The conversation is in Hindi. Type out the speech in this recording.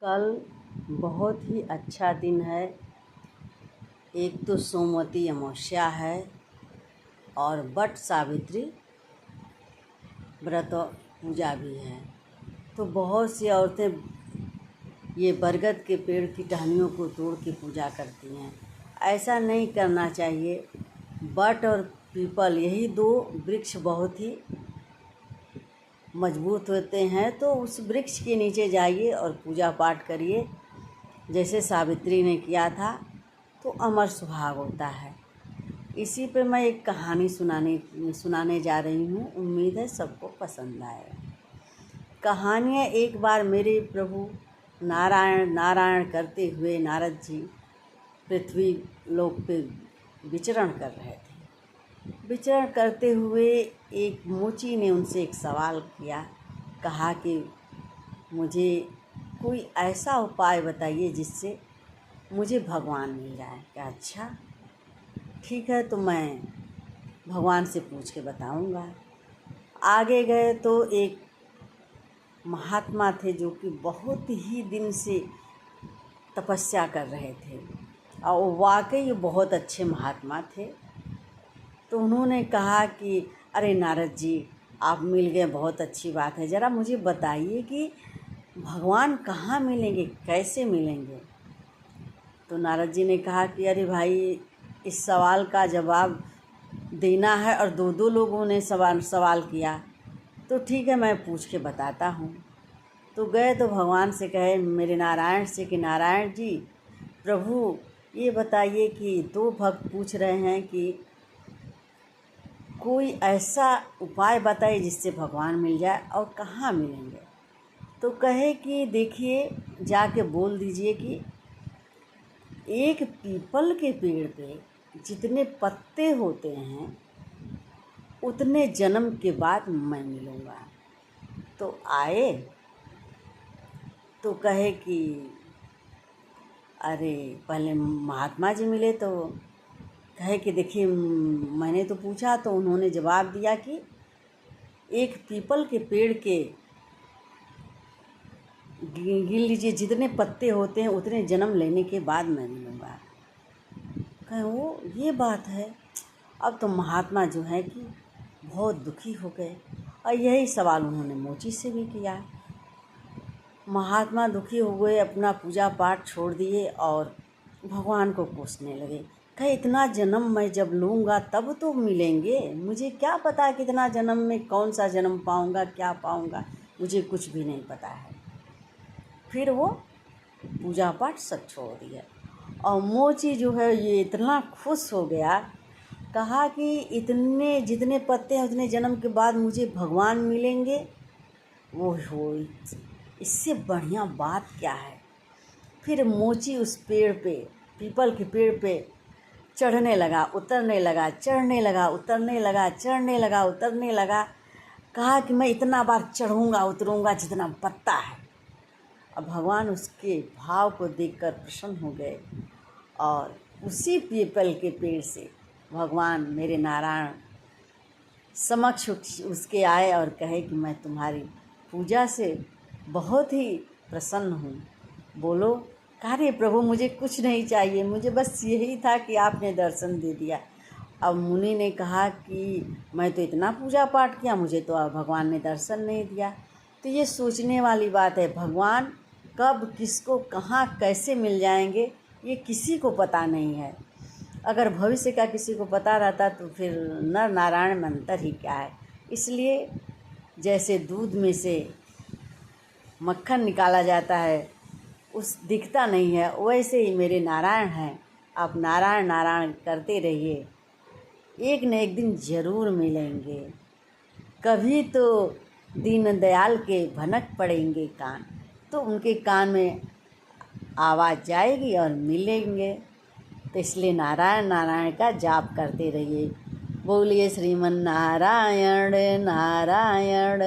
कल बहुत ही अच्छा दिन है। एक तो सोमवती अमावस्या है और वट सावित्री व्रत पूजा भी है। तो बहुत सी औरतें ये बरगद के पेड़ की टहनियों को तोड़ के पूजा करती हैं। ऐसा नहीं करना चाहिए। वट और पीपल यही दो वृक्ष बहुत ही मजबूत होते हैं, तो उस वृक्ष के नीचे जाइए और पूजा पाठ करिए जैसे सावित्री ने किया था, तो अमर सुहाग होता है। इसी पे मैं एक कहानी सुनाने जा रही हूँ। उम्मीद है सबको पसंद आए। कहानी है, एक बार मेरे प्रभु नारायण करते हुए नारद जी पृथ्वी लोक पे विचरण कर रहे थे। विचरण करते हुए एक मोची ने उनसे एक सवाल किया। कहा कि मुझे कोई ऐसा उपाय बताइए जिससे मुझे भगवान मिल जाए। क्या अच्छा, ठीक है, तो मैं भगवान से पूछ के बताऊंगा। आगे गए तो एक महात्मा थे जो कि बहुत ही दिन से तपस्या कर रहे थे और वाकई बहुत अच्छे महात्मा थे। तो उन्होंने कहा कि अरे नारद जी, आप मिल गए, बहुत अच्छी बात है। ज़रा मुझे बताइए कि भगवान कहाँ मिलेंगे, कैसे मिलेंगे। तो नारद जी ने कहा कि अरे भाई, इस सवाल का जवाब देना है और दो लोगों ने सवाल किया, तो ठीक है, मैं पूछ के बताता हूँ। तो गए तो भगवान से कहे, मेरे नारायण से, कि नारायण जी, प्रभु ये बताइए कि दो भक्त पूछ रहे हैं कि कोई ऐसा उपाय बताइए जिससे भगवान मिल जाए और कहाँ मिलेंगे। तो कहे कि देखिए, जाके बोल दीजिए कि एक पीपल के पेड़ पे जितने पत्ते होते हैं उतने जन्म के बाद मैं मिलूँगा। तो आए तो कहे कि अरे, पहले महात्मा जी मिले तो कहे कि देखिए, मैंने तो पूछा तो उन्होंने जवाब दिया कि एक पीपल के पेड़ के गिन लीजिए, जितने पत्ते होते हैं उतने जन्म लेने के बाद मैं मिलूँगा। कहे वो ये बात है। अब तो महात्मा जो है कि बहुत दुखी हो गए और यही सवाल उन्होंने मोची से भी किया। महात्मा दुखी हो गए, अपना पूजा पाठ छोड़ दिए और भगवान को कोसने लगे। कहे इतना जन्म मैं जब लूँगा तब तो मिलेंगे, मुझे क्या पता कितना जन्म में कौन सा जन्म पाऊँगा, क्या पाऊँगा, मुझे कुछ भी नहीं पता है। फिर वो पूजा पाठ सब छोड़ दिया और मोची जो है ये इतना खुश हो गया, कहा कि इतने जितने पत्ते हैं उतने जन्म के बाद मुझे भगवान मिलेंगे। वो हो, इससे बढ़िया बात क्या है। फिर मोची उस पेड़ पे, पीपल के पेड़ पे चढ़ने लगा, उतरने लगा, चढ़ने लगा, उतरने लगा, चढ़ने लगा, उतरने लगा। कहा कि मैं इतना बार चढ़ूँगा उतरूँगा जितना पत्ता है। अब भगवान उसके भाव को देखकर प्रसन्न हो गए और उसी पीपल के पेड़ से भगवान मेरे नारायण समक्ष उसके आए और कहे कि मैं तुम्हारी पूजा से बहुत ही प्रसन्न हूँ। बोलो। अरे प्रभु, मुझे कुछ नहीं चाहिए, मुझे बस यही था कि आपने दर्शन दे दिया। अब मुनि ने कहा कि मैं तो इतना पूजा पाठ किया, मुझे तो भगवान ने दर्शन नहीं दिया। तो ये सोचने वाली बात है, भगवान कब किसको कहाँ कैसे मिल जाएंगे ये किसी को पता नहीं है। अगर भविष्य का किसी को पता रहता तो फिर नर नारायण में अंतर ही क्या है। इसलिए जैसे दूध में से मक्खन निकाला जाता है, उस दिखता नहीं है, वैसे ही मेरे नारायण हैं। आप नारायण नारायण करते रहिए, एक न एक दिन ज़रूर मिलेंगे। कभी तो दीनदयाल के भनक पड़ेंगे कान, तो उनके कान में आवाज़ जाएगी और मिलेंगे। तो इसलिए नारायण नारायण का जाप करते रहिए। बोलिए श्रीमन नारायण नारायण।